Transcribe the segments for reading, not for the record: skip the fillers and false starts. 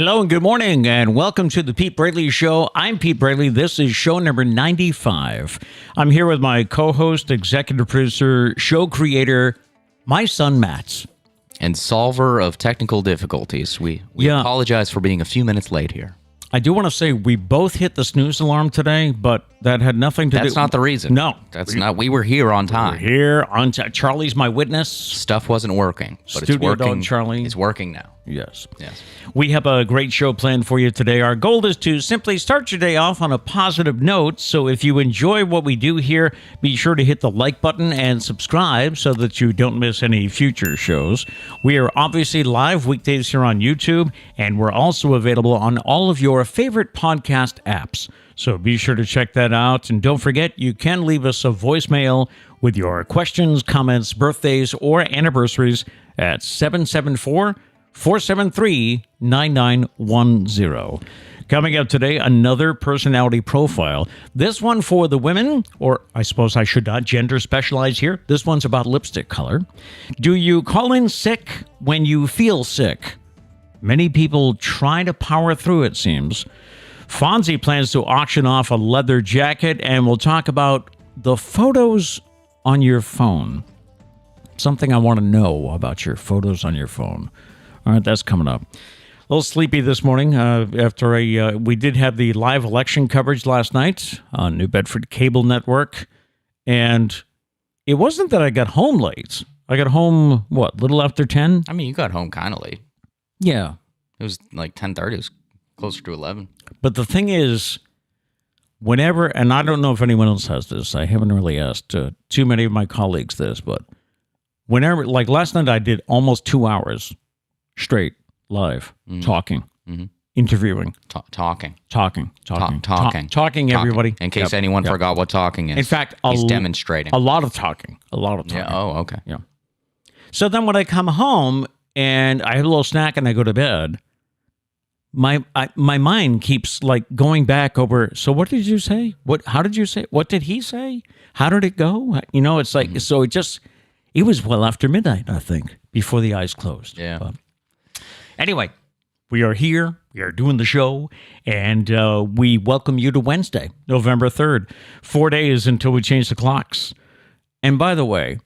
Hello and good morning, and welcome to the Pete Braley Show. I'm Pete Braley. This is show number 95. I'm here with my co-host, executive producer, show creator, my son, Matt. And solver of technical difficulties. We apologize for being a few minutes late here. I do want to say we both hit the snooze alarm today, but that had nothing to do... That's not the reason. No. We were here on time. We're here on time. Charlie's my witness. Stuff wasn't working, but Studio it's working. dog Charlie. It's working now. Yes. Yes. We have a great show planned for you today. Our goal is to simply start your day off on a positive note. So if you enjoy what we do here, be sure to hit the like button and subscribe so that you don't miss any future shows. We are obviously live weekdays here on YouTube, and we're also available on all of your favorite podcast apps. So be sure to check that out. And don't forget, you can leave us a voicemail with your questions, comments, birthdays, or anniversaries at 774-473-9910. Coming up today, another personality profile. This one for the women, or I suppose I should not gender specialize here. This one's about lipstick color. Do you call in sick when you feel sick? Many people try to power through, it seems. Fonzie plans to auction off a leather jacket, and we'll talk about the photos on your phone. Something I want to know about your photos on your phone. All right, that's coming up. A little sleepy this morning after we did have the live election coverage last night on New Bedford Cable Network, and it wasn't that I got home late. I got home, little after 10? I mean, you got home kind of late. Yeah. It was like 10:30. It was closer to 11. But the thing is, whenever, and I don't know if anyone else has this, I haven't really asked too many of my colleagues this, but whenever, like last night, I did almost 2 hours straight live talking, interviewing, talking, everybody. In case anyone forgot what talking is. In fact, he's demonstrating a lot of talking. Yeah. Oh, okay. Yeah. So then when I come home and I have a little snack and I go to bed, my mind keeps like going back over. So what did you say? How did you say? What did he say? How did it go? You know, it's like so. It was well after midnight, I think, before the eyes closed. Yeah. But anyway, we are here. We are doing the show, and we welcome you to Wednesday, November 3rd. 4 days until we change the clocks. And by the way,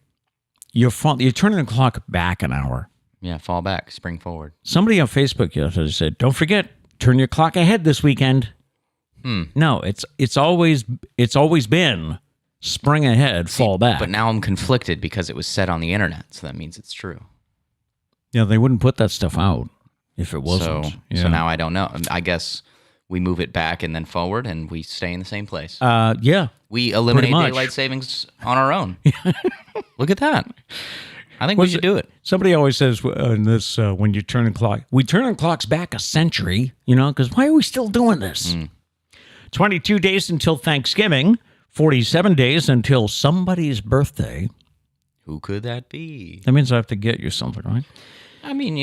you're turning the clock back an hour. Yeah, fall back, spring forward. Somebody on Facebook yesterday said, "Don't forget, turn your clock ahead this weekend." No, it's always been spring ahead, fall back. But now I'm conflicted because it was said on the internet, so that means it's true. Yeah, they wouldn't put that stuff out if it wasn't. So now I don't know. I guess we move it back and then forward, and we stay in the same place. Yeah, we eliminate daylight savings on our own. Look at that. I think we should do it. Somebody always says in this, when you turn the clock, we turn the clocks back a century, because why are we still doing this? 22 days until Thanksgiving, 47 days until somebody's birthday. Who could that be? That means I have to get you something, right? I mean,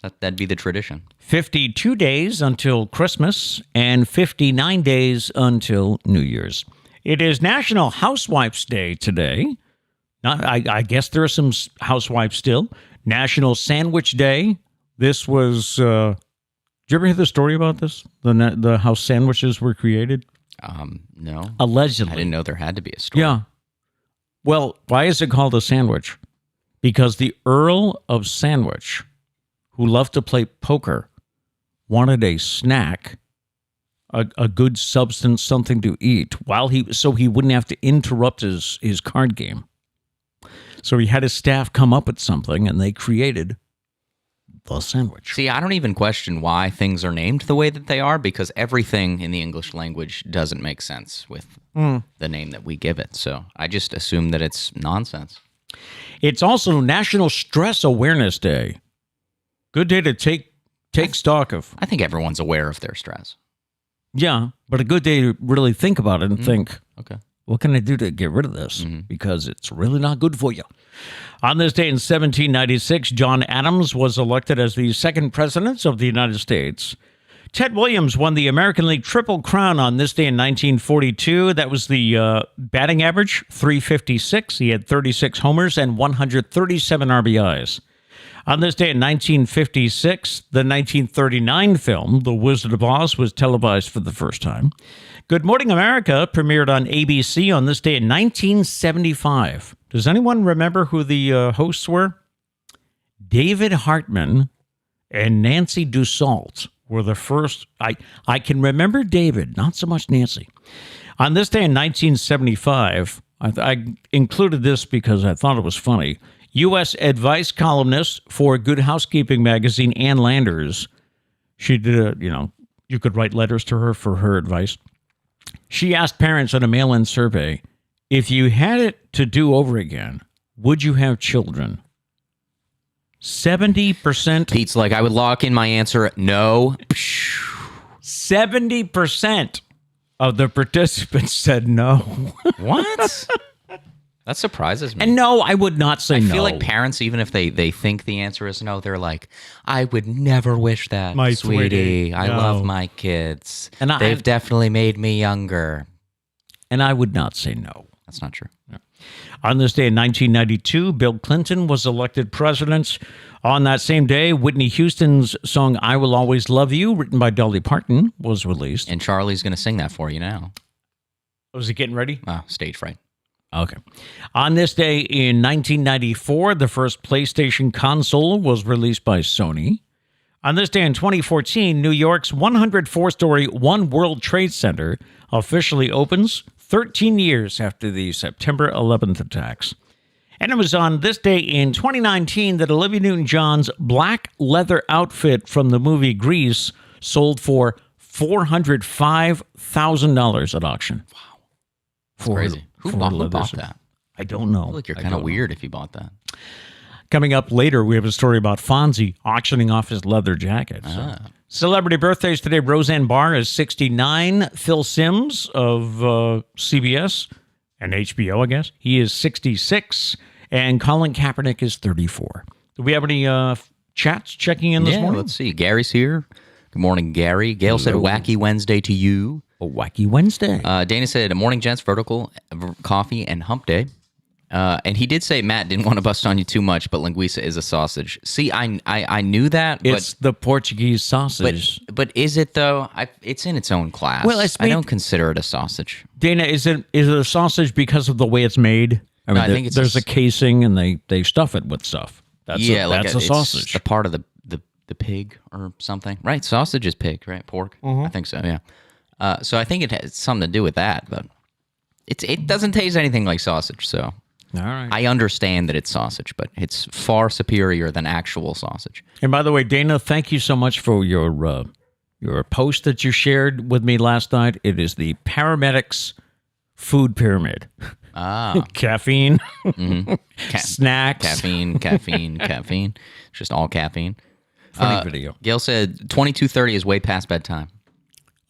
that'd be the tradition. 52 days until Christmas and 59 days until New Year's. It is National Housewives Day today. I guess there are some housewives still. National Sandwich Day. This was, did you ever hear the story about this? The how sandwiches were created? No. Allegedly. I didn't know there had to be a story. Yeah. Well, why is it called a sandwich? Because the Earl of Sandwich, who loved to play poker, wanted a snack, a good substance, something to eat, so he wouldn't have to interrupt his card game. So he had his staff come up with something, and they created the sandwich. See, I don't even question why things are named the way that they are, because everything in the English language doesn't make sense with the name that we give it. So I just assume that it's nonsense. It's also National Stress Awareness Day. Good day to take stock of. I think everyone's aware of their stress. Yeah, but a good day to really think about it and think, okay, what can I do to get rid of this? Because it's really not good for you. On this day in 1796, John Adams was elected as the second president of the United States. Ted Williams won the American League Triple Crown on this day in 1942. That was the batting average, .356. He had 36 homers and 137 RBIs. On this day in 1956, the 1939 film The Wizard of Oz was televised for the first time. Good Morning America premiered on ABC on this day in 1975. Does anyone remember who the hosts were? David Hartman and Nancy Dussault were the first. I can remember David, not so much Nancy. On this day in 1975, I included this because I thought it was funny. U.S. advice columnist for Good Housekeeping magazine, Ann Landers. She did you could write letters to her for her advice. She asked parents in a mail-in survey, if you had it to do over again, would you have children? 70%. Pete's like, I would lock in my answer at no. 70% of the participants said no. What? That surprises me. And no, I would not say no. I feel like parents, even if they think the answer is no, they're like, I would never wish that, my sweetie. No. I love my kids. And they've definitely made me younger. And I would not say no. That's not true. No. On this day in 1992, Bill Clinton was elected president. On that same day, Whitney Houston's song I Will Always Love You, written by Dolly Parton, was released. And Charlie's going to sing that for you now. Was he getting ready? Stage fright. Okay. On this day in 1994, the first PlayStation console was released by Sony. On this day in 2014, New York's 104-story One World Trade Center officially opens 13 years after the September 11th attacks. And it was on this day in 2019 that Olivia Newton-John's black leather outfit from the movie Grease sold for $405,000 at auction. Wow. That's crazy. Who bought that? I don't know. I feel like you're kind of weird if you bought that. Coming up later, we have a story about Fonzie auctioning off his leather jacket. So. Celebrity birthdays today. Roseanne Barr is 69. Phil Simms of CBS and HBO, I guess. He is 66. And Colin Kaepernick is 34. Do we have any chats checking in this morning? Let's see. Gary's here. Good morning, Gary. Gail said, Wacky Wednesday to you. A wacky Wednesday. Dana said, morning, gents, vertical, coffee, and hump day. And he did say Matt didn't want to bust on you too much, but linguiça is a sausage. See, I knew that. It's the Portuguese sausage. But is it, though? It's in its own class. Well, I don't consider it a sausage. Dana, is it a sausage because of the way it's made? I mean, I think there's a casing, and they stuff it with stuff. That's a sausage. It's the part of the pig or something. Right, sausage is pig, right? Pork? I think so, yeah. So I think it has something to do with that, but it doesn't taste anything like sausage, so all right. I understand that it's sausage, but it's far superior than actual sausage. And by the way, Dana, thank you so much for your post that you shared with me last night. It is the paramedics food pyramid. Caffeine, snacks, caffeine. It's just all caffeine. Funny video. Gail said 22:30 is way past bedtime.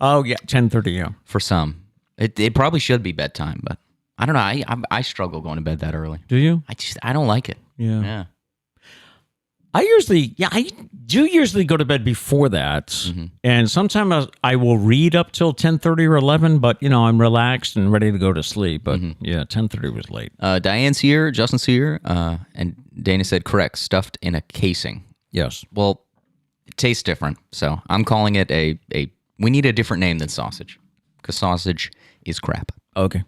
Oh yeah, 10:30. Yeah, for some, it probably should be bedtime, but I don't know. I struggle going to bed that early. Do you? I don't like it. Yeah. I do usually go to bed before that, and sometimes I will read up till 10:30 or 11. But I'm relaxed and ready to go to sleep. But 10:30 was late. Diane's here, Justin's here, and Dana said correct, stuffed in a casing. Yes. Well, it tastes different, so I'm calling it a. We need a different name than sausage, because sausage is crap. Okay.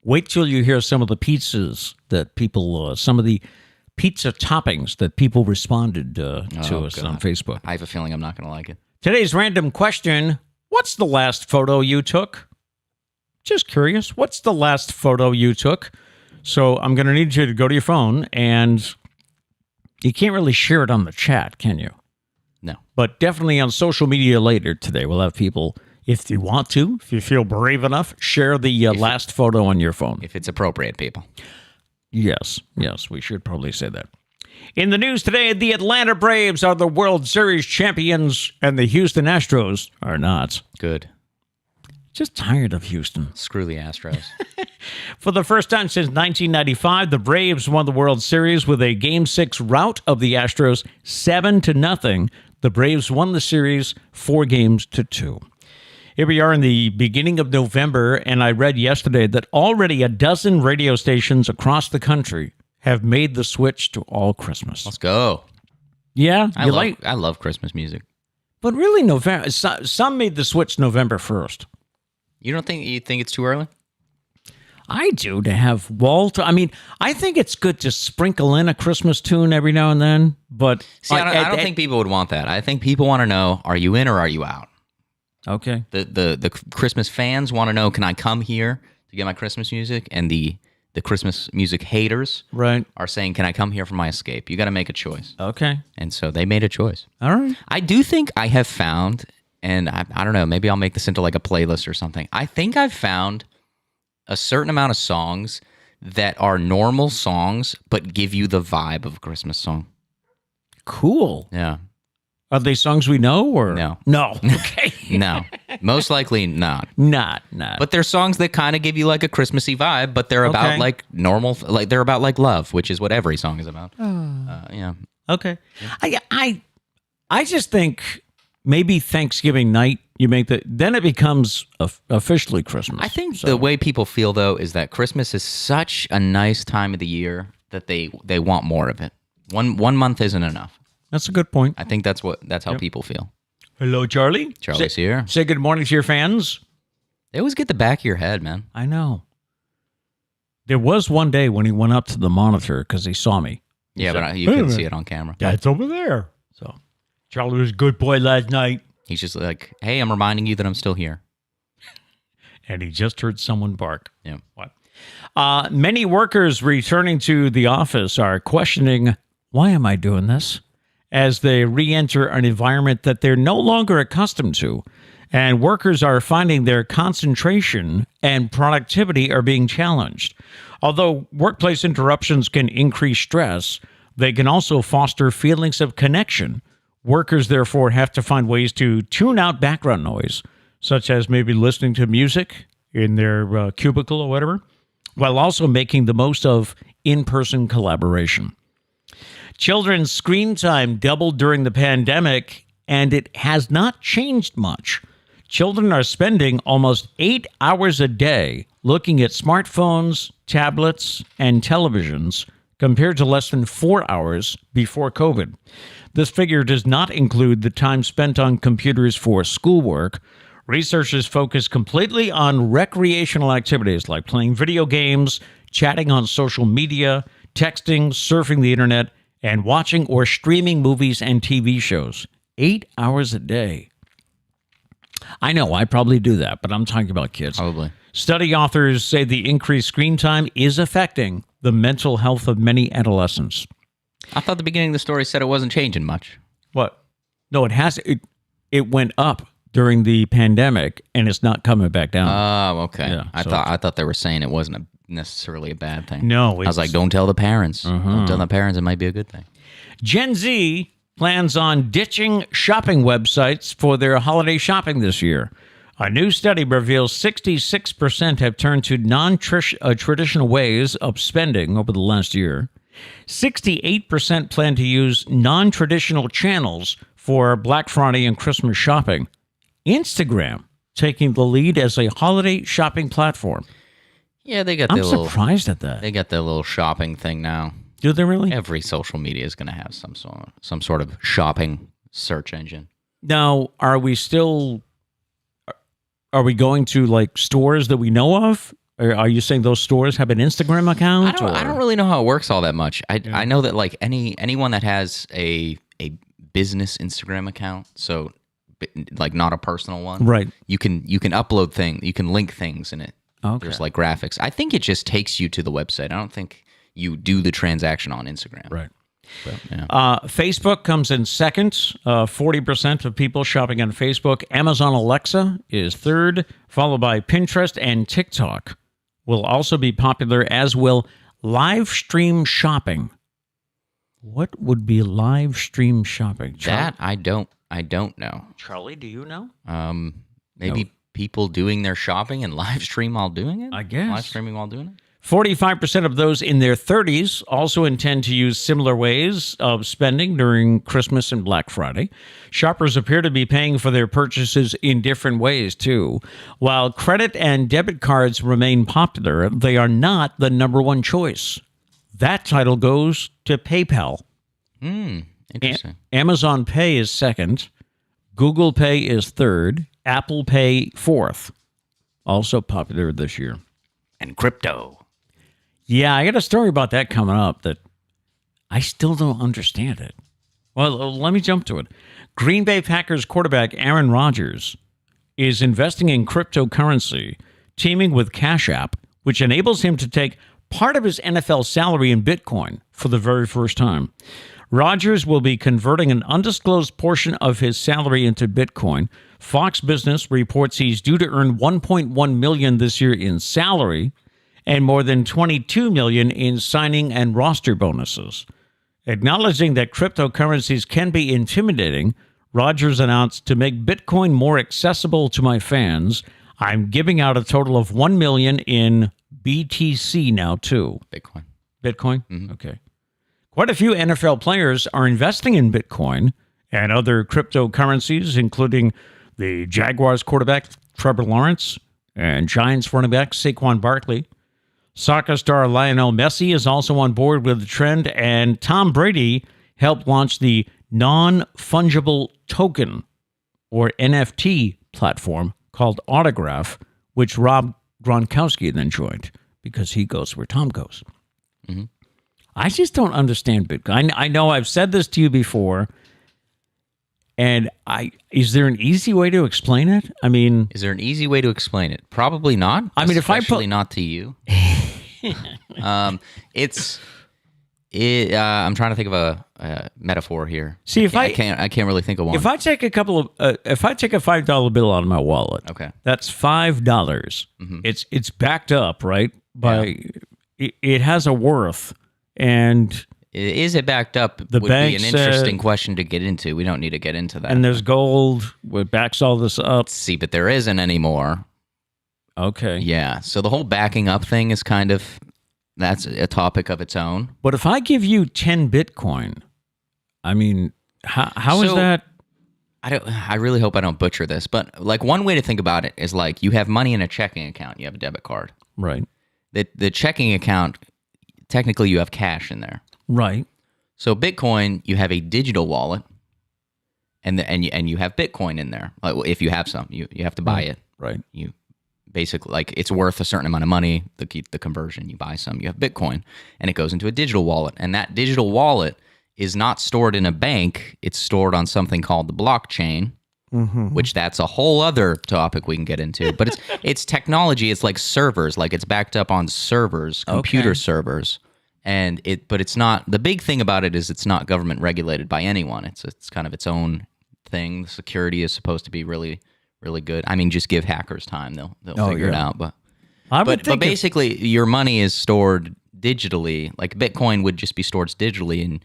Wait till you hear some of the pizzas that people, some of the pizza toppings that people responded to us on Facebook. I have a feeling I'm not going to like it. Today's random question, what's the last photo you took? Just curious, what's the last photo you took? So I'm going to need you to go to your phone, and you can't really share it on the chat, can you? No. But definitely on social media later today, we'll have people, if you want to, if you feel brave enough, share the last photo on your phone. If it's appropriate, people. Yes, we should probably say that. In the news today, the Atlanta Braves are the World Series champions, and the Houston Astros are not. Good. Just tired of Houston. Screw the Astros. For the first time since 1995, the Braves won the World Series with a Game 6 rout of the Astros, 7-0. The Braves won the series 4-2. Here we are in the beginning of November, and I read yesterday that already a dozen radio stations across the country have made the switch to all Christmas. Let's go. Yeah, I love Christmas music. but really November. Some made the switch November 1st. You think it's too early? I do, to have Walt. I mean, I think it's good to sprinkle in a Christmas tune every now and then. But See, I don't think people would want that. I think people want to know: are you in or are you out? Okay. The Christmas fans want to know: can I come here to get my Christmas music? And the Christmas music haters are saying: can I come here for my escape? You got to make a choice. Okay. And so they made a choice. All right. I do think I have found, and I don't know, maybe I'll make this into like a playlist or something. I think I've found a certain amount of songs that are normal songs but give you the vibe of a Christmas song. Cool. Yeah. Are they songs we know or No? No. Okay. No. Most likely not. Not. But they're songs that kind of give you like a Christmassy vibe, but they're about like normal, like they're about like love, which is what every song is about. Yeah. Okay. I just think maybe Thanksgiving night you make then it becomes officially Christmas. I think the way people feel though is that Christmas is such a nice time of the year that they want more of it. One month isn't enough. That's a good point. I think that's how people feel. Hello, Charlie. Charlie's here. Say good morning to your fans. They always get the back of your head, man. I know. There was one day when he went up to the monitor because he saw me. Yeah, but you couldn't see it on camera. Yeah, it's over there. So Charlie was a good boy last night. He's just like, hey, I'm reminding you that I'm still here. And he just heard someone bark. Yeah. What? Many workers returning to the office are questioning, why am I doing this? As they re-enter an environment that they're no longer accustomed to. And workers are finding their concentration and productivity are being challenged. Although workplace interruptions can increase stress, they can also foster feelings of connection. Workers, therefore, have to find ways to tune out background noise, such as maybe listening to music in their cubicle or whatever, while also making the most of in-person collaboration. Children's screen time doubled during the pandemic, and it has not changed much. Children are spending almost 8 hours a day looking at smartphones, tablets, and televisions, compared to less than 4 hours before COVID. This figure does not include the time spent on computers for schoolwork. Researchers focus completely on recreational activities like playing video games, chatting on social media, texting, surfing the internet, and watching or streaming movies and TV shows. 8 hours a day. I know, I probably do that, but I'm talking about kids. Probably. Study authors say the increased screen time is affecting the mental health of many adolescents. I thought the beginning of the story said it wasn't changing much. What? No, it has. It went up during the pandemic, and it's not coming back down. Oh, okay. Yeah, I thought they were saying it wasn't necessarily a bad thing. No, I was like, don't tell the parents. Don't tell the parents. It might be a good thing. Gen Z plans on ditching shopping websites for their holiday shopping this year. A new study reveals 66% have turned to non-traditional ways of spending over the last year. 68% plan to use non-traditional channels for Black Friday and Christmas shopping. Instagram taking the lead as a holiday shopping platform. Yeah, they got. I'm surprised at that. They got their little shopping thing now. Do they really? Every social media is going to have some sort of shopping search engine. Now, are we going to like stores that we know of? Or are you saying those stores have an Instagram account? I don't really know how it works all that much. I know that like anyone that has a business Instagram account, so like not a personal one, right? You can upload things, you can link things in it. Okay. There's like graphics. I think it just takes you to the website. I don't think you do the transaction on Instagram. Right. But, yeah. Facebook comes in second. 40% of people shopping on Facebook. Amazon Alexa is third, followed by Pinterest, and TikTok will also be popular, as will live stream shopping. What would be live stream shopping? That I don't know. Charlie, do you know? Maybe people doing their shopping and live stream while doing it? I guess. Live streaming while doing it? 45% of those in their 30s also intend to use similar ways of spending during Christmas and Black Friday. Shoppers appear to be paying for their purchases in different ways, too. While credit and debit cards remain popular, they are not the number one choice. That title goes to PayPal. Interesting. Amazon Pay is second. Google Pay is third. Apple Pay fourth. Also popular this year. And crypto. Yeah, I got a story about that coming up that I still don't understand it. Well, let me jump to it. Green Bay Packers quarterback Aaron Rodgers is investing in cryptocurrency, teaming with Cash App, which enables him to take part of his NFL salary in Bitcoin for the very first time. Rodgers will be converting an undisclosed portion of his salary into Bitcoin. Fox Business reports he's due to earn $1.1 million this year in salary and more than $22 million in signing and roster bonuses. Acknowledging that cryptocurrencies can be intimidating, Rodgers announced, to make Bitcoin more accessible to my fans, I'm giving out a total of $1 million in BTC now, too. Bitcoin. Bitcoin? Mm-hmm. Okay. Quite a few NFL players are investing in Bitcoin and other cryptocurrencies, including the Jaguars quarterback Trevor Lawrence and Giants running back Saquon Barkley. Soccer star Lionel Messi is also on board with the trend, and Tom Brady helped launch the non-fungible token, or NFT, platform called Autograph, which Rob Gronkowski then joined because he goes where Tom goes. Mm-hmm. I just don't understand Bitcoin. I know I've said this to you before, and is there an easy way to explain it? I mean, is there an easy way to explain it? Probably not. I mean, especially not to you. I'm trying to think of a metaphor here. See, I can't really think of one. If I take a $5 bill out of my wallet, okay, that's $5. Mm-hmm. It's backed up, right? It has a worth. And is it backed up? The would bank be an interesting question to get into. We don't need to get into that. And there's gold what backs all this up. See, but there isn't anymore. Okay. Yeah. So the whole backing up thing is that's a topic of its own. But if I give you 10 Bitcoin, I mean, how is that? I really hope I don't butcher this, but like one way to think about it is like you have money in a checking account. You have a debit card. Right. The checking account, technically you have cash in there. Right. So Bitcoin, you have a digital wallet, and you have Bitcoin in there. Like, if you have some, you have to buy it. Right. You basically, like, it's worth a certain amount of money. The conversion, you buy some. You have Bitcoin, and it goes into a digital wallet, and that digital wallet is not stored in a bank. It's stored on something called the blockchain. Mm-hmm. Which that's a whole other topic we can get into. But it's technology. It's like servers. Like, it's backed up on servers, computer servers. And but it's not, the big thing about it is it's not government regulated by anyone. It's kind of its own thing. The security is supposed to be really, really good. I mean, just give hackers time. They'll figure it out. But basically, your money is stored digitally. Like, Bitcoin would just be stored digitally,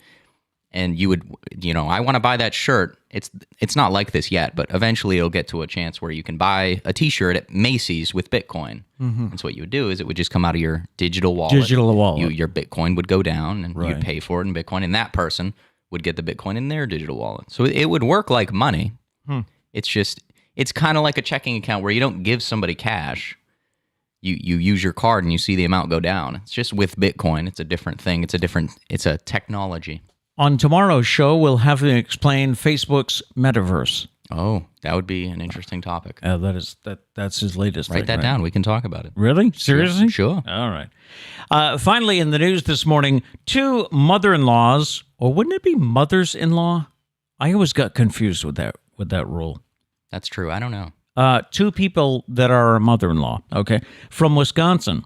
and you would, I want to buy that shirt. It's not like this yet, but eventually it'll get to a chance where you can buy a T-shirt at Macy's with Bitcoin. Mm-hmm. And so what you would do is it would just come out of your digital wallet. Your Bitcoin would go down, and you'd pay for it in Bitcoin, and that person would get the Bitcoin in their digital wallet. So it would work like money. It's kind of like a checking account where you don't give somebody cash. You use your card and you see the amount go down. It's just with Bitcoin. It's a different thing. It's a technology. On tomorrow's show, we'll have him explain Facebook's metaverse. Oh, that would be an interesting topic. That's his latest Write that down. We can talk about it. Really? Seriously? Sure. All right. Finally, in the news this morning, two mother-in-laws, or wouldn't it be mothers-in-law? I always got confused with that rule. That's true. I don't know. Two people that are a mother-in-law, okay, from Wisconsin,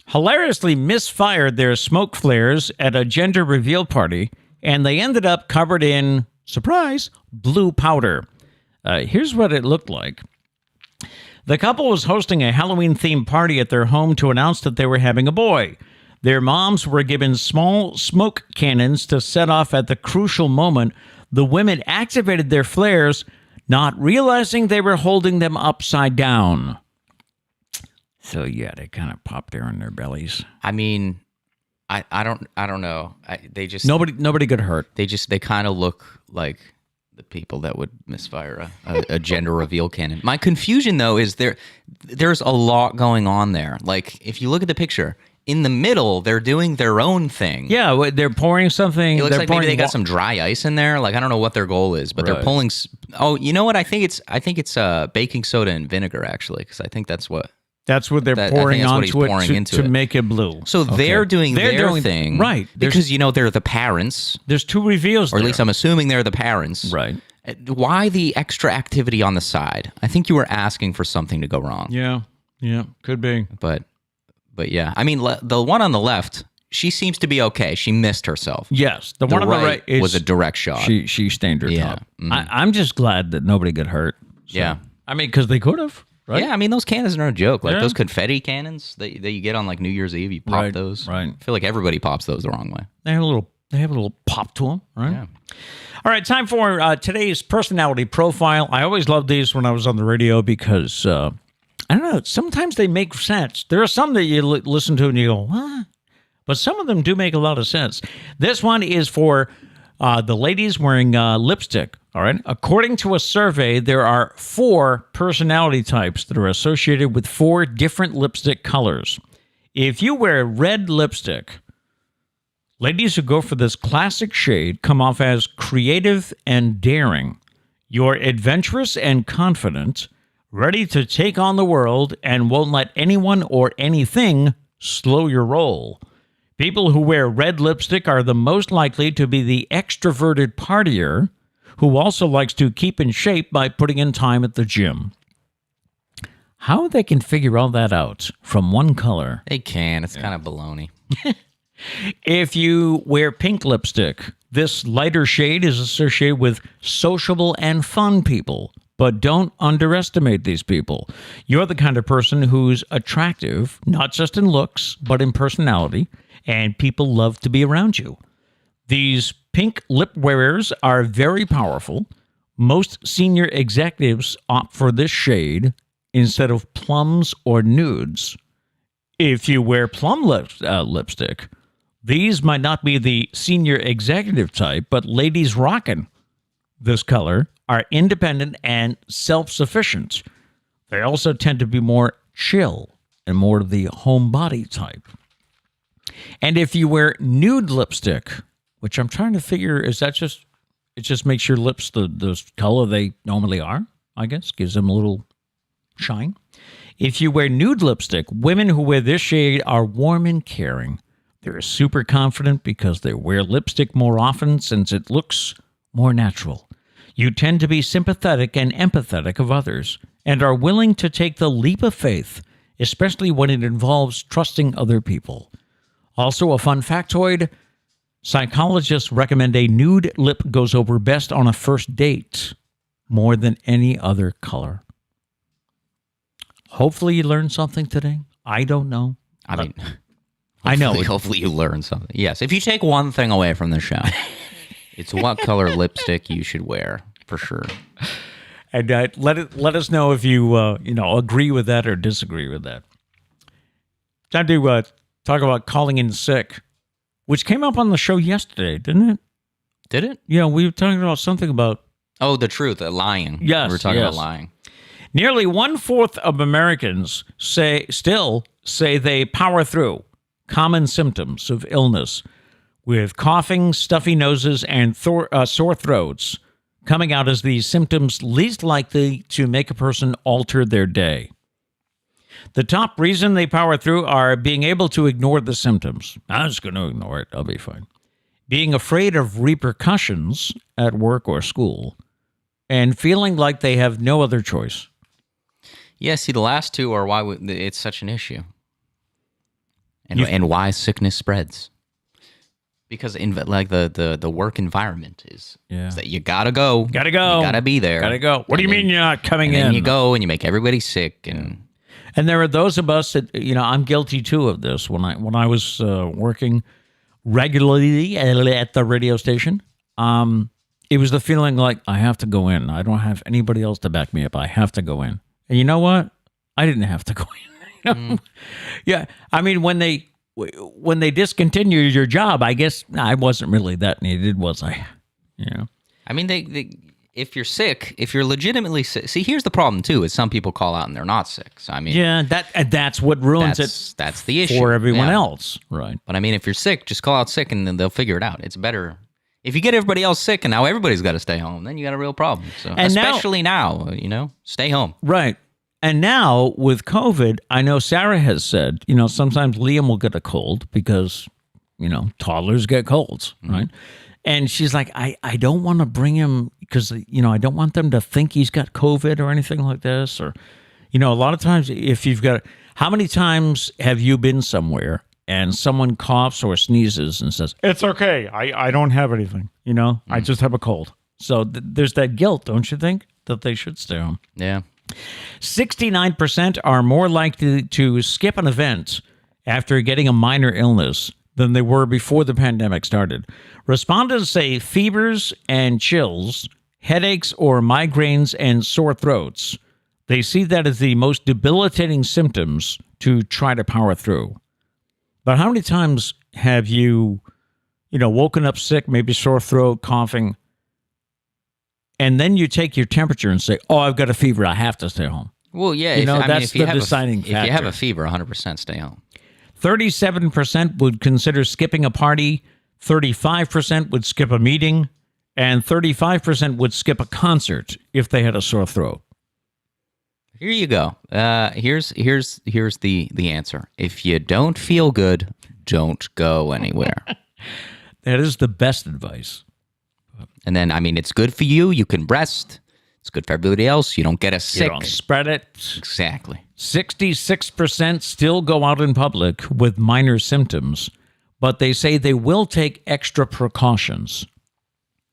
hilariously misfired their smoke flares at a gender reveal party, and they ended up covered in, surprise, blue powder. Here's what it looked like. The couple was hosting a Halloween-themed party at their home to announce that they were having a boy. Their moms were given small smoke cannons to set off at the crucial moment. The women activated their flares, not realizing they were holding them upside down. So yeah, they kind of popped there in their bellies. I mean, I don't know. They just nobody got hurt. They kind of look like the people that would misfire a gender reveal cannon. My confusion though is there's a lot going on there. Like, if you look at the picture, in the middle, they're doing their own thing. Yeah, they're pouring something. It looks like maybe they got wa- some dry ice in there. Like I don't know what their goal is, but they're Right. pulling. Oh, you know what? I think it's baking soda and vinegar actually, because I think that's what. That's what they're I think pouring that's what he's onto pouring it into to it. make it blue. So Okay. they're doing their doing- thing, right? Because they're the parents, There's two reveals, or at least I'm assuming they're the parents, right. Why the extra activity on the side? I think you were asking for something to go wrong. Yeah, could be. But yeah, I mean, the one on the left, she seems to be okay. She missed herself. Yes, the one on the right is, was a direct shot. She stained her Yeah. top. I'm just glad that nobody got hurt. So, Yeah. I mean, because they could have, right? Yeah, I mean, those cannons are no joke. Like Yeah. those confetti cannons that you get on like New Year's Eve, you pop Right, those. right. I feel like everybody pops those the wrong way. They have a little pop to them, right? Yeah. All right, time for today's personality profile. I always loved these when I was on the radio because I don't know. Sometimes they make sense. There are some that you listen to and you go, what? But some of them do make a lot of sense. This one is for the ladies wearing lipstick. All right. According to a survey, there are 4 personality types that are associated with 4 different lipstick colors. If you wear red lipstick, ladies who go for this classic shade come off as creative and daring. You're adventurous and confident, ready to take on the world, and won't let anyone or anything slow your roll. People who wear red lipstick are the most likely to be the extroverted partier who also likes to keep in shape by putting in time at the gym. How they can figure all that out from one color? They can. It's kind of baloney. If you wear pink lipstick, this lighter shade is associated with sociable and fun people. But don't underestimate these people. You're the kind of person who's attractive, not just in looks, but in personality, and people love to be around you. These pink lip wearers are very powerful. Most senior executives opt for this shade instead of plums or nudes. If you wear plum lipstick, these might not be the senior executive type, but ladies rocking this color are independent and self-sufficient. They also tend to be more chill and more of the homebody type. And if you wear nude lipstick, which I'm trying to figure, is that just, it just makes your lips the color they normally are, I guess, gives them a little shine. If you wear nude lipstick, women who wear this shade are warm and caring. They're super confident because they wear lipstick more often since it looks more natural. You tend to be sympathetic and empathetic of others and are willing to take the leap of faith, especially when it involves trusting other people. Also, a fun factoid, psychologists recommend a nude lip goes over best on a first date more than any other color. Hopefully you learned something today. I don't know. I mean, I know. Hopefully you learn something. Yes. If you take one thing away from the show, it's what color lipstick you should wear for sure. And let us know if you agree with that or disagree with that. Time to talk about calling in sick, which came up on the show yesterday, didn't it? Did it? Yeah, we were talking about something about... Oh, the truth, lying. Yes, we were talking yes. about lying. Nearly 1/4 of Americans still say they power through common symptoms of illness with coughing, stuffy noses, and sore throats coming out as the symptoms least likely to make a person alter their day. The top reason they power through are being able to ignore the symptoms. I'm just going to ignore it. I'll be fine. Being afraid of repercussions at work or school, and feeling like they have no other choice. Yeah, see, the last two are why it's such an issue. And why sickness spreads. Because the work environment is that you gotta go. Gotta go. You gotta be there. Gotta go. What do you mean you're not coming in? And you go and you make everybody sick. And there are those of us that, I'm guilty too of this. When I was working regularly at the radio station, it was the feeling like I have to go in. I don't have anybody else to back me up. I have to go in. And you know what? I didn't have to go in. Yeah. I mean, when they discontinued your job, I guess I wasn't really that needed, was I? I mean, if you're sick, if you're legitimately sick, see, here's the problem too: is some people call out and they're not sick. So I mean, yeah, that's what ruins it. That's the issue for everyone else, right? But I mean, if you're sick, just call out sick, and then they'll figure it out. It's better if you get everybody else sick, and now everybody's got to stay home. Then you got a real problem. So and especially now, stay home. Right. And now with COVID, I know Sarah has said, sometimes Liam will get a cold because, toddlers get colds, right? And she's like, I don't want to bring him because, I don't want them to think he's got COVID or anything like this. Or, a lot of times if you've got, how many times have you been somewhere and someone coughs or sneezes and says, it's okay, I don't have anything, I just have a cold. So there's that guilt, don't you think, that they should stay home? Yeah. 69% are more likely to skip an event after getting a minor illness than they were before the pandemic started. Respondents say fevers and chills, headaches or migraines and sore throats. They see that as the most debilitating symptoms to try to power through. But how many times have you, woken up sick, maybe sore throat, coughing, and then you take your temperature and say, oh, I've got a fever, I have to stay home? Well, yeah. That's the deciding factor. If you have a fever, 100% stay home. 37% would consider skipping a party, 35% would skip a meeting, and 35% would skip a concert if they had a sore throat. Here you go. Here's the answer. If you don't feel good, don't go anywhere. That is the best advice. And then, it's good for you. You can rest. It's good for everybody else. You don't get sick. You don't spread it. Exactly. 66% still go out in public with minor symptoms, but they say they will take extra precautions.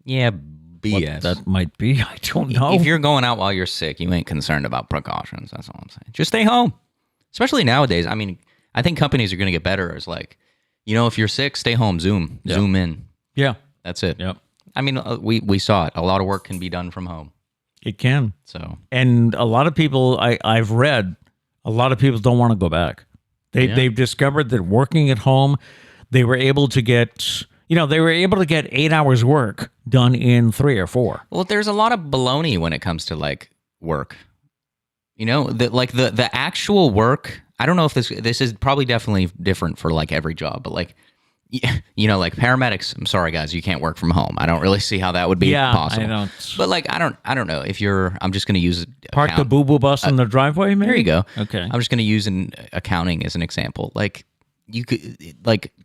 Yeah, BS. What that might be, I don't know. If you're going out while you're sick, you ain't concerned about precautions. That's all I'm saying. Just stay home. Especially nowadays. I think companies are going to get better. It's like, if you're sick, stay home. Zoom in. Yeah. That's it. Yep. We saw it. A lot of work can be done from home. It can. So, and a lot of people, I've read, a lot of people don't want to go back. They've discovered that working at home, they were able to get, 8 hours work done in 3 or 4. Well, there's a lot of baloney when it comes to work. The actual work. I don't know if this is probably definitely different for every job, but paramedics. I'm sorry, guys, you can't work from home. I don't really see how that would be possible. I don't. But I don't know if you're. I'm just going to use park the boo-boo bus in the driveway. Maybe? There you go. Okay. I'm just going to use an accounting as an example. You could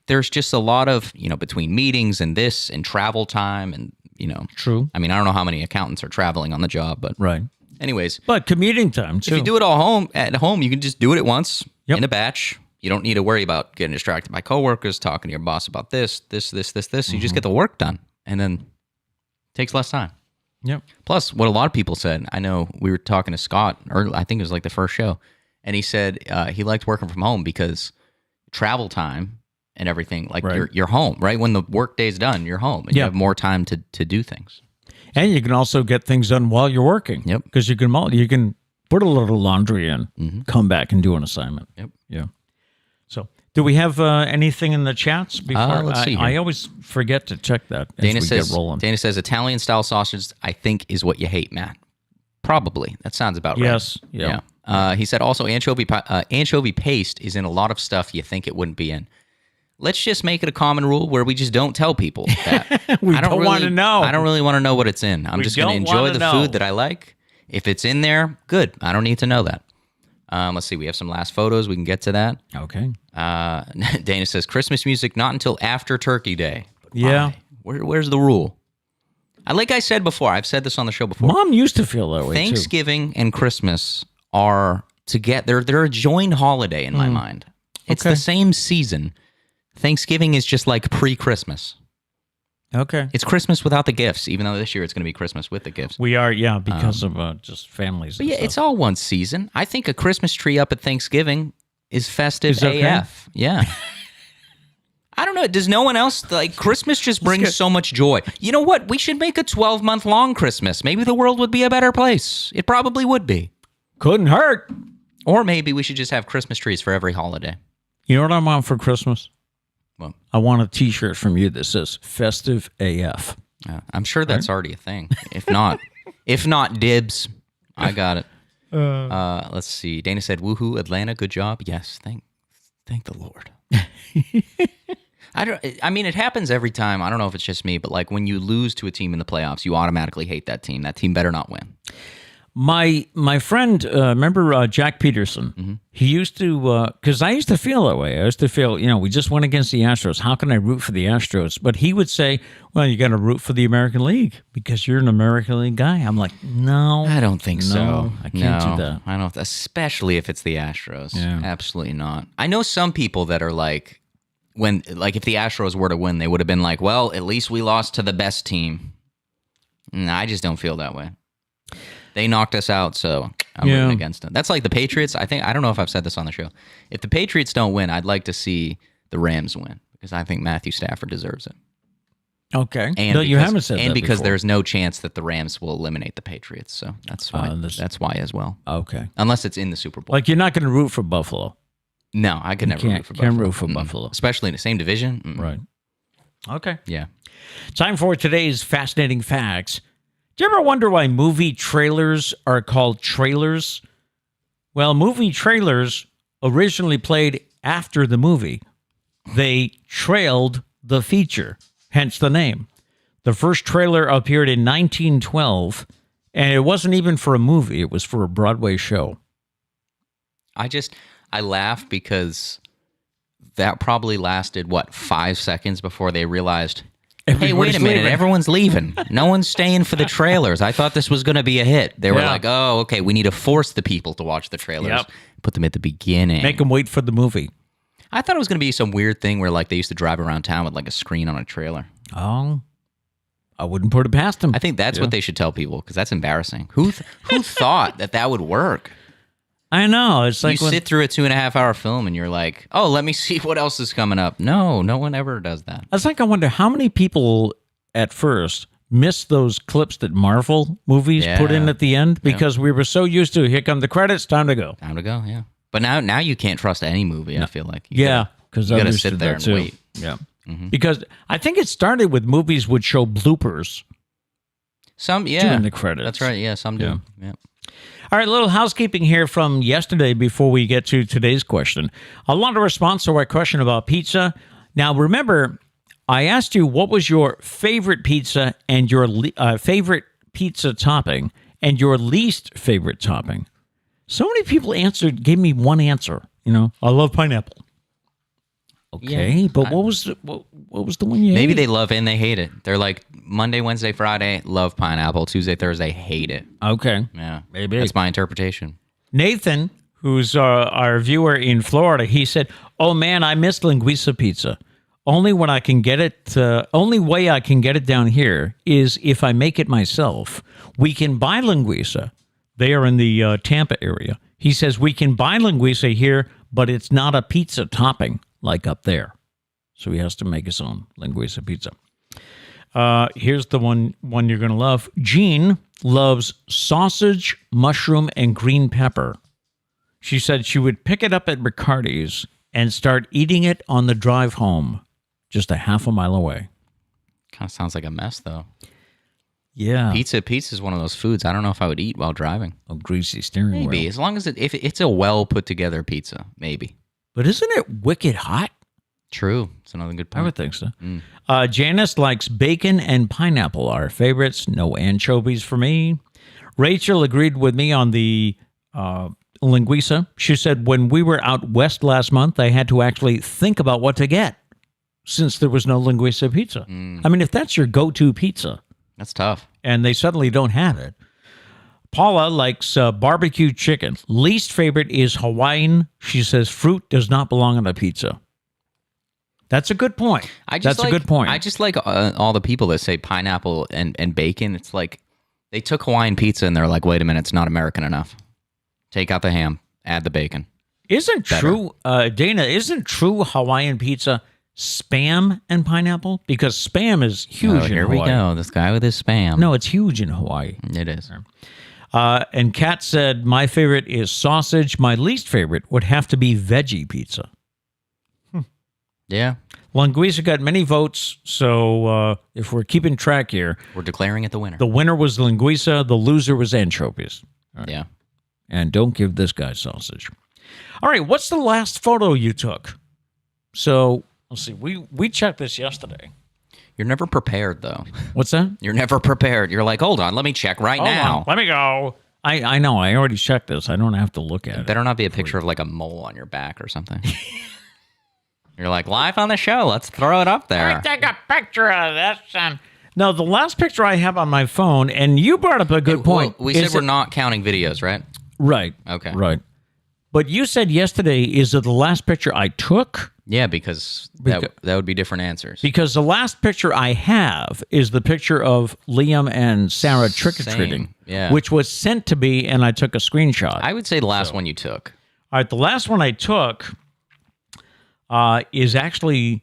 there's just a lot of between meetings and this and travel time and True. I don't know how many accountants are traveling on the job, but right. Anyways, but commuting time too. If you do it all at home, you can just do it at once in a batch. You don't need to worry about getting distracted by coworkers, talking to your boss about this. You just get the work done, and then it takes less time. Yep. Plus, what a lot of people said, I know we were talking to Scott, or I think it was the first show, and he said he liked working from home because travel time and everything, right. you're home, right? When the work day's done, you're home, and you have more time to do things. And you can also get things done while you're working. Yep. Because you can put a little laundry in, come back and do an assignment. Yep. Yeah. So, do we have anything in the chats before? Let's see here. I always forget to check that as we get rolling. Dana says Italian-style sausage, I think, is what you hate, Matt. Probably. That sounds about right. Yes. Yeah. He said also anchovy paste is in a lot of stuff you think it wouldn't be in. Let's just make it a common rule where we just don't tell people that. I don't want to know. I don't really want to know what it's in. I'm just going to enjoy the food that I like. If it's in there, good. I don't need to know that. Let's see. We have some last photos. We can get to that. Okay. Dana says Christmas music not until after Turkey Day. Yeah. Where's the rule? Like I said before, I've said this on the show before. Mom used to feel that way Thanksgiving and Christmas are they're a joined holiday in my mind. It's the same season. Thanksgiving is just like pre-Christmas. Okay. It's Christmas without the gifts, even though this year it's going to be Christmas with the gifts. We are, because of just families. But it's all one season. I think a Christmas tree up at Thanksgiving is festive AF. Yeah. I don't know. Does no one else, Christmas just brings so much joy. You know what? We should make a 12-month long Christmas. Maybe the world would be a better place. It probably would be. Couldn't hurt. Or maybe we should just have Christmas trees for every holiday. You know what I want for Christmas? What? I want a T-shirt from you that says Festive AF. I'm sure that's already a thing. If not, If not dibs, I got it. Let's see. Dana said, "Woohoo, Atlanta, good job." Yes, thank the Lord. I mean, it happens every time. I don't know if it's just me, but like when you lose to a team in the playoffs, you automatically hate that team. That team better not win. My friend, remember Jack Peterson? Mm-hmm. He used to, because I used to feel that way. I used to feel, we just went against the Astros. How can I root for the Astros? But he would say, well, you got to root for the American League because you're an American League guy. I'm like, no. I don't think so. I can't do that. I don't, especially if it's the Astros. Yeah. Absolutely not. I know some people that are like, if the Astros were to win, they would have been like, well, at least we lost to the best team. I just don't feel that way. They knocked us out, so I'm rooting against them. That's like the Patriots. I don't know if I've said this on the show. If the Patriots don't win, I'd like to see the Rams win because I think Matthew Stafford deserves it. Okay. And you haven't said that because before. there's no chance that the Rams will eliminate the Patriots, so that's why. That's why as well. Okay. Unless it's in the Super Bowl. Like you're not going to root for Buffalo. No, I could never root for Buffalo. Can't root for Buffalo. Especially in the same division. Right. Okay. Yeah. Time for today's fascinating facts. Do you ever wonder why movie trailers are called trailers? Well, movie trailers originally played after the movie. They trailed the feature, hence the name. The first trailer appeared in 1912, and it wasn't even for a movie. It was for a Broadway show. I laugh because that probably lasted, 5 seconds before they realized, hey, wait a minute, everyone's leaving. No one's staying for the trailers. I thought this was going to be a hit. They were like, oh, okay, we need to force the people to watch the trailers. Yep. Put them at the beginning. Make them wait for the movie. I thought it was going to be some weird thing where like they used to drive around town with like a screen on a trailer. Oh, I wouldn't put it past them. I think that's what they should tell people because that's embarrassing. Who thought that would work? I know. It's like you sit through a 2.5 hour film and you're like, oh, let me see what else is coming up. No one ever does that. It's like I wonder how many people at first missed those clips that Marvel movies put in at the end because we were so used to, here come the credits, time to go. Time to go, yeah. But now you can't trust any movie, I feel like. Because you got to sit there and wait. Yeah. Mm-hmm. Because I think it started with movies would show bloopers. Some, during the credits. That's right, yeah, some do. Yeah. All right, a little housekeeping here from yesterday before we get to today's question. A lot of response to our question about pizza. Now, remember, I asked you what was your favorite pizza and your favorite pizza topping and your least favorite topping. So many people gave me one answer. I love pineapple. Okay, but what was the one you Maybe hate? they love it and they hate it. They're like Monday, Wednesday, Friday, love pineapple. Tuesday, Thursday, hate it. Okay. Yeah, maybe. That's my interpretation. Nathan, who's our viewer in Florida, he said, oh man, I miss linguiça pizza. Only way I can get it down here is if I make it myself. We can buy linguiça. They are in the Tampa area. He says we can buy linguiça here, but it's not a pizza topping like up there. So he has to make his own linguiça pizza. Here's the one you're going to love. Jean loves sausage, mushroom, and green pepper. She said she would pick it up at Riccardi's and start eating it on the drive home, just a half a mile away. Kind of sounds like a mess, though. Yeah. Pizza is one of those foods I don't know if I would eat while driving. A greasy steering wheel. Maybe, as long as if it's a well put together pizza, maybe. But isn't it wicked hot? True. It's another good point. I would think so. Janice likes bacon and pineapple, our favorites. No anchovies for me. Rachel agreed with me on the linguiça. She said, when we were out west last month, I had to actually think about what to get since there was no linguiça pizza. I mean, if that's your go-to pizza. That's tough. And they suddenly don't have it. Paula likes barbecue chicken. Least favorite is Hawaiian. She says fruit does not belong on a pizza. That's a good point. That's a good point. I just like all the people that say pineapple and bacon. It's like they took Hawaiian pizza and they're like, wait a minute, it's not American enough. Take out the ham, add the bacon. Isn't true, Dana, isn't true Hawaiian pizza Spam and pineapple? Because Spam is huge in here Hawaii. We go. This guy with his Spam. No, it's huge in Hawaii. It is. And Kat said, my favorite is sausage. My least favorite would have to be veggie pizza. Yeah. Linguiça got many votes, so if we're keeping track here, We're declaring it the winner. the winner was Linguiça, the loser was anchovies. Yeah. And don't give this guy sausage. All right, what's the last photo you took? So, let's see. We checked this yesterday. You're never prepared, though. What's that? You're never prepared. You're like, hold on, let me check right now. Let me go. I know. I already checked this. I don't have to look at it. Better not be a picture of like a mole on your back or something. You're like, live on the show. Let's throw it up there. Take a picture of this. No, the last picture I have on my phone, and you brought up a good point. We said we're not counting videos, right? Right. Okay. Right. But you said yesterday, is it the last picture I took? Yeah, because that would be different answers. Because the last picture I have is the picture of Liam and Sarah trick-or-treating, yeah. which was sent to me, and I took a screenshot. I would say the last one you took. All right, the last one I took is actually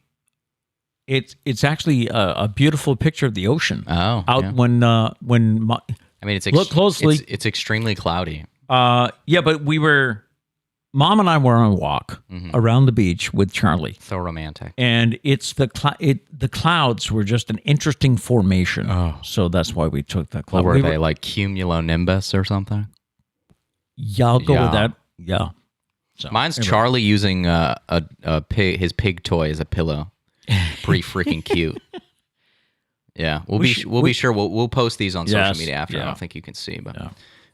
it's actually a beautiful picture of the ocean. Oh, out yeah. when I mean, it's look closely. It's extremely cloudy. Yeah, but Mom and I were on a walk around the beach with Charlie. So romantic. And it's the clouds were just an interesting formation. Oh. So that's why we took that cloud. What were they, like cumulonimbus or something? Yeah, I'll go with that. Yeah. So, mine's Charlie using his pig toy as a pillow. Pretty freaking cute. Yeah, we'll be sure we'll post these on social media after. Yeah. I don't think you can see, but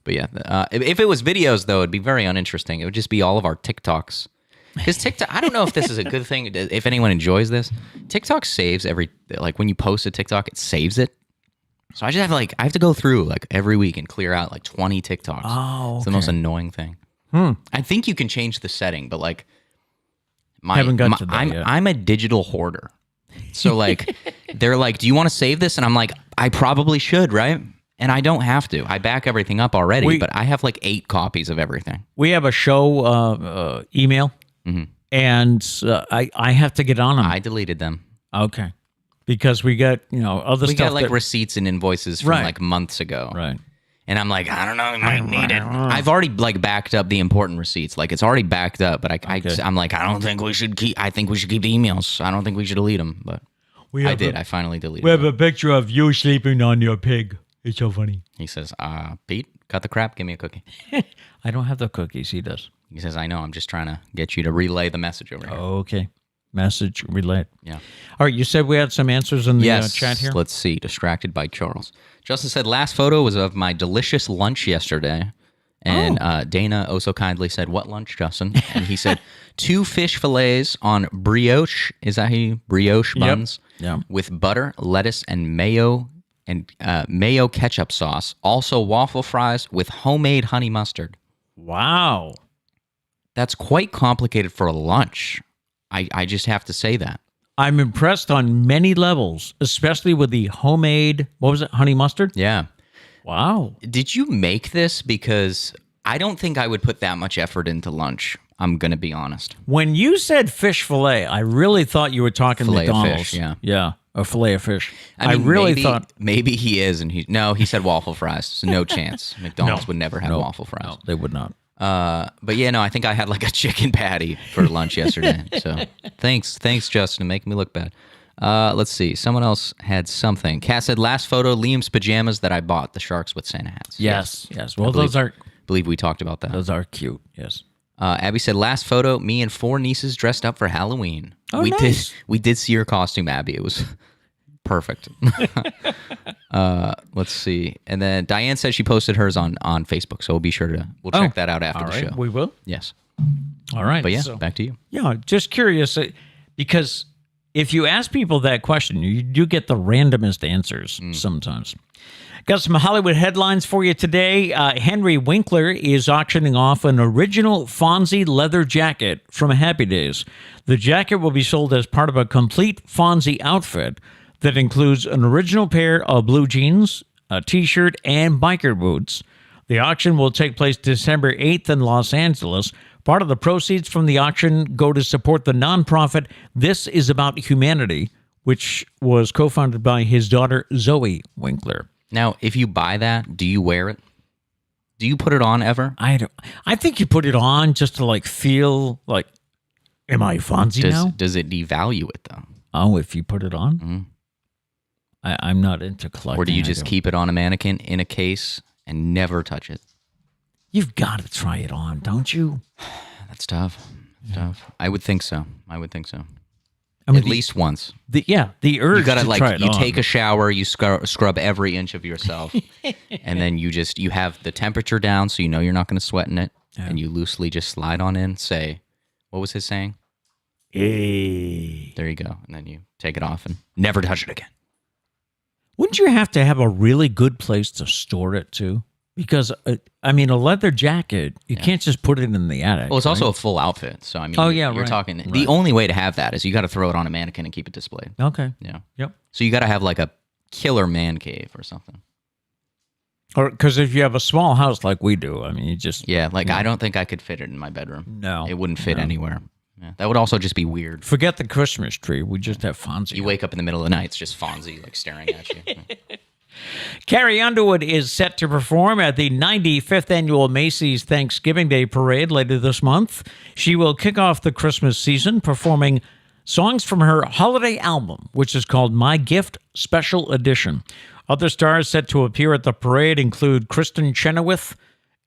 if it was videos though, it'd be very uninteresting. It would just be all of our TikToks. Because TikTok, I don't know if this is a good thing. If anyone enjoys this, TikTok saves when you post a TikTok, it saves it. So I just have to go through every week and clear out 20 TikToks. Oh, okay. It's the most annoying thing. I think you can change the setting, but haven't got to that yet. I'm a digital hoarder. So they're like, do you want to save this? And I'm like, I probably should, right? And I don't have to. I back everything up already, but I have 8 copies of everything. We have a show email, and I have to get on them. I deleted them. Okay. Because we got, other stuff. We got receipts and invoices from months ago. Right. And I'm like, I don't know, I might need it. I've already backed up the important receipts. It's already backed up, but I'm like, I think we should keep the emails. I don't think we should delete them, but I finally deleted them. We have a picture of you sleeping on your pig. It's so funny. He says, Pete, cut the crap, give me a cookie. I don't have the cookies, he does. He says, I know, I'm just trying to get you to relay the message over here. Okay. Message relayed. Yeah. All right, you said we had some answers in the chat here? Let's see. Distracted by Charles. Justin said, last photo was of my delicious lunch yesterday. And Dana so kindly said, what lunch, Justin? And he said, 2 fish fillets on brioche. Is that brioche buns? Yeah. With butter, lettuce, and mayo ketchup sauce. Also waffle fries with homemade honey mustard. Wow. That's quite complicated for a lunch. I just have to say that. I'm impressed on many levels, especially with the homemade, what was it, honey mustard? Yeah. Wow. Did you make this? Because I don't think I would put that much effort into lunch. I'm going to be honest. When you said fish fillet, I really thought you were talking fillet McDonald's. Of fish, yeah. Yeah, a fillet of fish. I mean, really thought... Maybe he is, and he said waffle fries. So no chance. McDonald's would never have waffle fries. No, they would not. But yeah, no, I think I had a chicken patty for lunch yesterday. So thanks, Justin, making me look bad. Let's see. Someone else had something. Kat said, last photo, Liam's pajamas that I bought, the sharks with Santa hats. Yes. Well, those are... believe we talked about that. Those are cute, yes. Abby said, last photo, me and 4 nieces dressed up for Halloween. Oh, nice. We did see your costume, Abby. It was perfect. Let's see. And then Diane said she posted hers on Facebook, so we'll check that out after the show. We will? Yes. All right. But yeah, back to you. Yeah, just curious, because if you ask people that question, you do get the randomest answers sometimes. Got some Hollywood headlines for you today. Henry Winkler is auctioning off an original Fonzie leather jacket from Happy Days. The jacket will be sold as part of a complete Fonzie outfit that includes an original pair of blue jeans, a T-shirt, and biker boots. The auction will take place December 8th in Los Angeles. Part of the proceeds from the auction go to support the nonprofit This Is About Humanity, which was co-founded by his daughter, Zoe Winkler. Now, if you buy that, do you wear it? Do you put it on ever? I think you put it on just to feel like, am I Fonzie now? Does it devalue it though? Oh, if you put it on? I'm not into collecting. Or do you just keep it on a mannequin in a case and never touch it? You've got to try it on, don't you? That's tough. Tough. I would think so. I mean, at least once. The urge You gotta to try it on. take a shower, you scrub every inch of yourself, and then you have the temperature down, so you know you're not going to sweat in it, and you loosely just slide on in. Say, what was his saying? Hey. There you go, and then you take it off and never touch it again. Wouldn't you have to have a really good place to store it too? Because, a leather jacket, you can't just put it in the attic. Well, it's also a full outfit. So, you're talking... Right. The only way to have that is you got to throw it on a mannequin and keep it displayed. Okay. Yeah. Yep. So you got to have like a killer man cave or something. Or because if you have a small house like we do, you just... Yeah, I don't think I could fit it in my bedroom. No. It wouldn't fit anywhere. Yeah. That would also just be weird. Forget the Christmas tree. We just have Fonzie. You wake up in the middle of the night, it's just Fonzie staring at you. Carrie Underwood is set to perform at the 95th annual Macy's Thanksgiving Day Parade later this month. She will kick off the Christmas season performing songs from her holiday album, which is called My Gift Special Edition. Other stars set to appear at the parade include Kristen Chenoweth,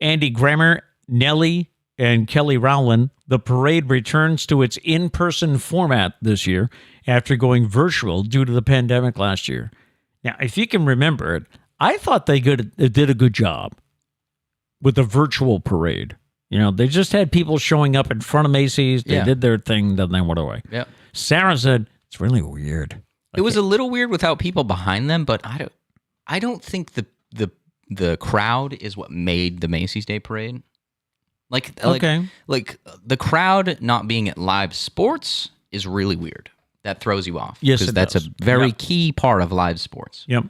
Andy Grammer, Nelly, and Kelly Rowland. The parade returns to its in-person format this year after going virtual due to the pandemic last year. Now, if you can remember it, I thought they did a good job with the virtual parade. They just had people showing up in front of Macy's. They did their thing, then they went away. Yep. Sarah said, it's really weird. It was a little weird without people behind them, but I don't think the crowd is what made the Macy's Day Parade. Like the crowd not being at live sports is really weird. That throws you off. Yes, because that's does. a very key part of live sports. Yep.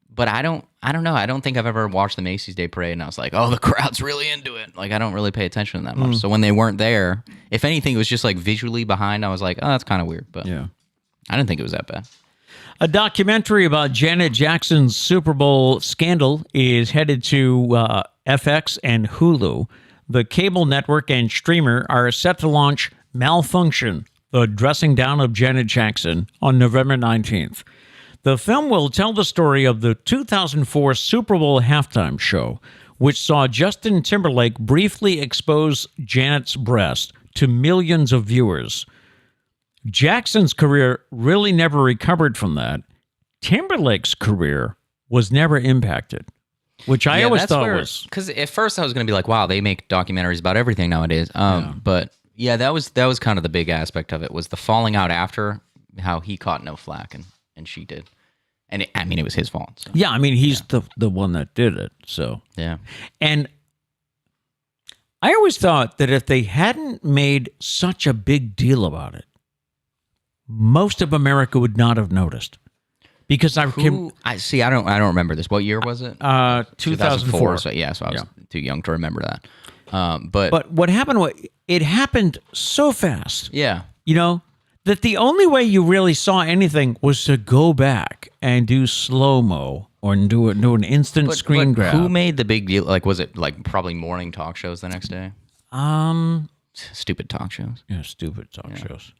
But I don't know. I don't think I've ever watched the Macy's Day Parade and I was like, oh, the crowd's really into it. I don't really pay attention to that much. So when they weren't there, if anything, it was just visually behind. I was like, oh, that's kind of weird. But I didn't think it was that bad. A documentary about Janet Jackson's Super Bowl scandal is headed to FX and Hulu. The cable network and streamer are set to launch Malfunction, the dressing down of Janet Jackson, on November 19th. The film will tell the story of the 2004 Super Bowl halftime show, which saw Justin Timberlake briefly expose Janet's breast to millions of viewers. Jackson's career really never recovered from that. Timberlake's career was never impacted, which I always thought was... Because at first I was going to be like, wow, they make documentaries about everything nowadays. But... yeah, that was kind of the big aspect of it, was the falling out after, how he caught no flack and she did. And it was his fault. So. Yeah, he's the one that did it. So yeah. And I always thought that if they hadn't made such a big deal about it, most of America would not have noticed. Because I don't remember this. What year was it? 2004. So I was too young to remember that. But what happened was, it happened so fast. Yeah. That the only way you really saw anything was to go back and do slow-mo or do an instant screen grab. Who made the big deal? Was it probably morning talk shows the next day? Stupid talk shows. Yeah, stupid talk shows.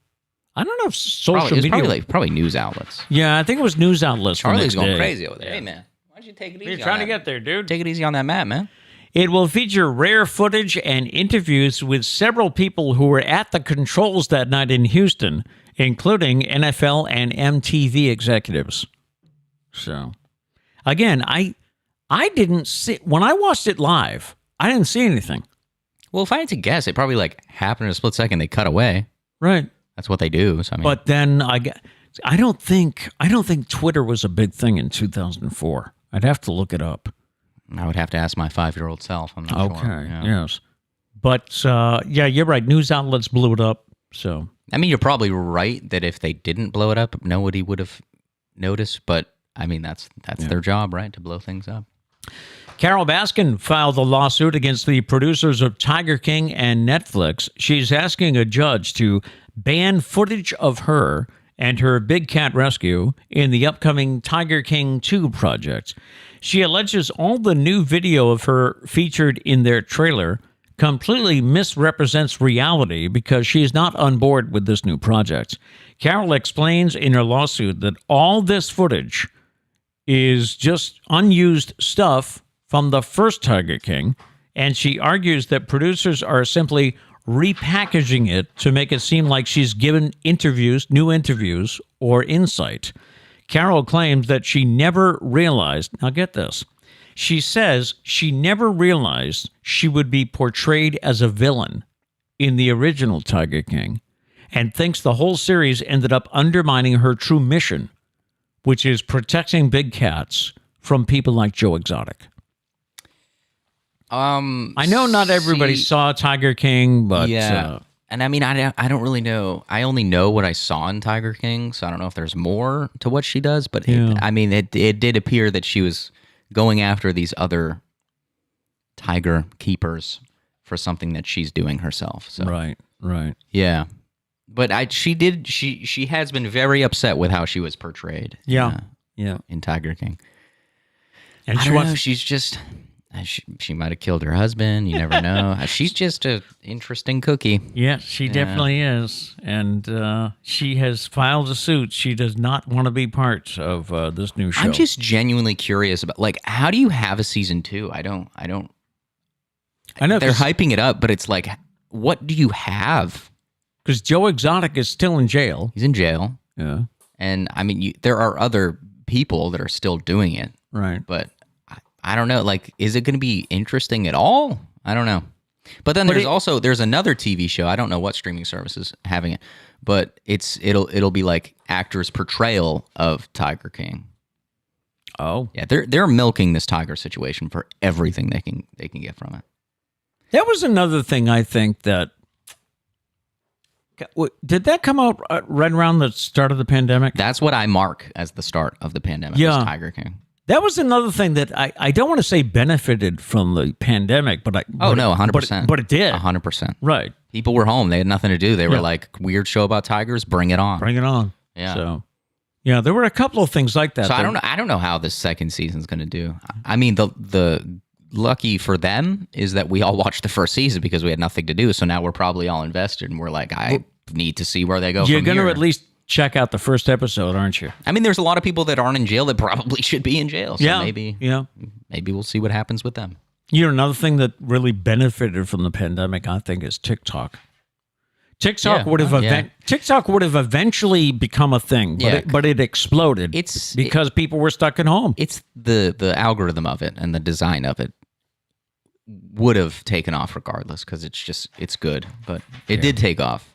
I don't know if social media... Probably news outlets. Yeah, I think it was news outlets. Charlie's going crazy over there. Yeah. Hey, man, why don't you take it easy? You're trying to get there, dude. Take it easy on that mat, man. It will feature rare footage and interviews with several people who were at the controls that night in Houston, including NFL and MTV executives. So, again, I didn't see... when I watched it live, I didn't see anything. Well, if I had to guess, it probably happened in a split second. They cut away. Right. That's what they do. So, but then I don't think Twitter was a big thing in 2004. I'd have to look it up. I would have to ask my 5-year-old self. I'm not sure. Okay, yes. But, you're right. News outlets blew it up, so... you're probably right that if they didn't blow it up, nobody would have noticed. But, that's their job, right, to blow things up. Carol Baskin filed a lawsuit against the producers of Tiger King and Netflix. She's asking a judge to ban footage of her and her big cat rescue in the upcoming Tiger King 2 project. She alleges all the new video of her featured in their trailer completely misrepresents reality because she is not on board with this new project. Carol explains in her lawsuit that all this footage is just unused stuff from the first Tiger King, and she argues that producers are simply repackaging it to make it seem like she's given new interviews, or insight. Carol claims that she never realized, now get this, she says she never realized she would be portrayed as a villain in the original Tiger King, and thinks the whole series ended up undermining her true mission, which is protecting big cats from people like Joe Exotic. I know not everybody saw Tiger King, but yeah. And I mean, I don't really know. I only know what I saw in Tiger King, so I don't know if there's more to what she does. But it did appear that she was going after these other tiger keepers for something that she's doing herself. So. Right. Yeah, but she has been very upset with how she was portrayed. Yeah. In Tiger King. And I don't know. She's just. She might have killed her husband. You never know. She's just an interesting cookie. Yeah, she definitely is. And she has filed a suit. She does not want to be part of this new show. I'm just genuinely curious about, like, how do you have a season 2? I know they're hyping it up, but it's like, what do you have? Because Joe Exotic is still in jail. He's in jail. Yeah. And, I mean, there are other people that are still doing it. Right. But I don't know. Like, is it going to be interesting at all? I don't know. But then there's another TV show. I don't know what streaming service is having it, but it'll be like actors' portrayal of Tiger King. Oh, yeah. They're milking this tiger situation for everything they can get from it. That was another thing I think that. Did that come out right around the start of the pandemic? That's what I mark as the start of the pandemic. Was Tiger King. That was another thing that I don't want to say benefited from the pandemic, but 100%. But it did. 100%. Right. People were home. They had nothing to do. They were like, weird show about tigers, bring it on. Bring it on. Yeah. So, yeah, there were a couple of things like that. So I don't know how this second season's going to do. I mean, the lucky for them is that we all watched the first season because we had nothing to do. So now we're probably all invested and we're like, I need to see where they go. You're going to at least check out the first episode, aren't you? I mean, there's a lot of people that aren't in jail that probably should be in jail. So maybe we'll see what happens with them. You know, another thing that really benefited from the pandemic, I think, is TikTok. TikTok would have eventually become a thing, but it exploded. Because people were stuck at home. It's the algorithm of it and the design of it would have taken off regardless because it's good, but it did take off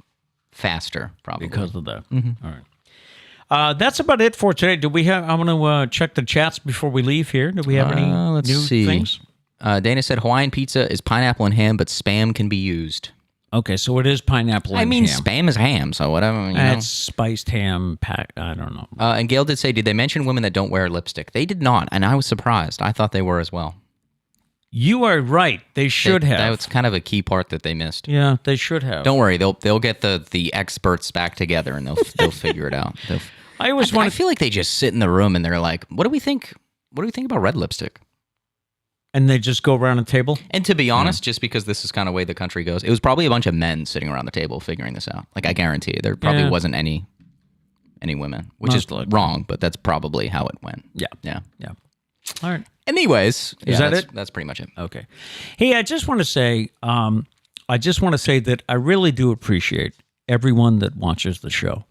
faster, probably because of that. Mm-hmm. All right, that's about it for today. Do we have? I want to check the chats before we leave here. Do we have any new things? Dana said Hawaiian pizza is pineapple and ham, but Spam can be used. Okay, so it is pineapple and ham. Spam is ham, so whatever. It's spiced ham pack. I don't know. And Gail did say, did they mention women that don't wear lipstick? They did not, and I was surprised. I thought they were as well. You are right. They should have. That was kind of a key part that they missed. Yeah, they should have. Don't worry. They'll get the experts back together and they'll figure it out. I feel like they just sit in the room and they're like, what do we think? What do we think about red lipstick? And they just go around a table? And to be honest, just because this is kind of the way the country goes, it was probably a bunch of men sitting around the table figuring this out. Like, I guarantee you, there probably wasn't any women, which is wrong, but that's probably how it went. Yeah. All right. Anyways, is that it? That's pretty much it. Okay. Hey, I just want to say that I really do appreciate everyone that watches the show.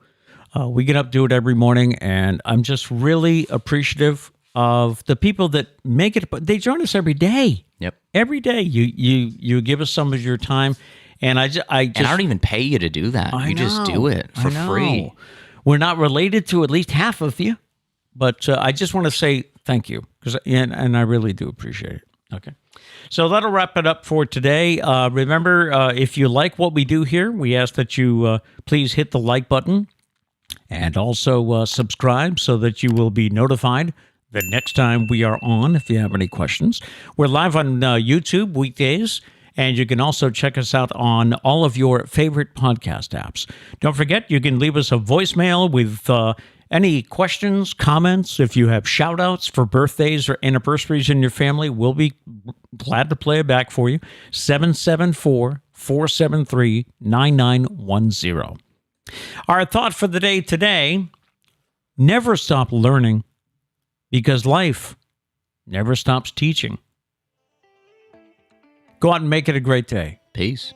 We get up, do it every morning, and I'm just really appreciative of the people that make it. But they join us every day. Yep. Every day, you give us some of your time, and I don't even pay you to do that. You just do it for free. We're not related to at least half of you, but I just want to say thank you and I really do appreciate it. Okay. So that'll wrap it up for today. Remember, if you like what we do here, we ask that you please hit the like button and also subscribe so that you will be notified the next time we are on if you have any questions. We're live on YouTube weekdays, and you can also check us out on all of your favorite podcast apps. Don't forget, you can leave us a voicemail with Any questions, comments, if you have shout outs for birthdays or anniversaries in your family, we'll be glad to play it back for you. 774-473-9910. Our thought for the day today, never stop learning because life never stops teaching. Go out and make it a great day. Peace.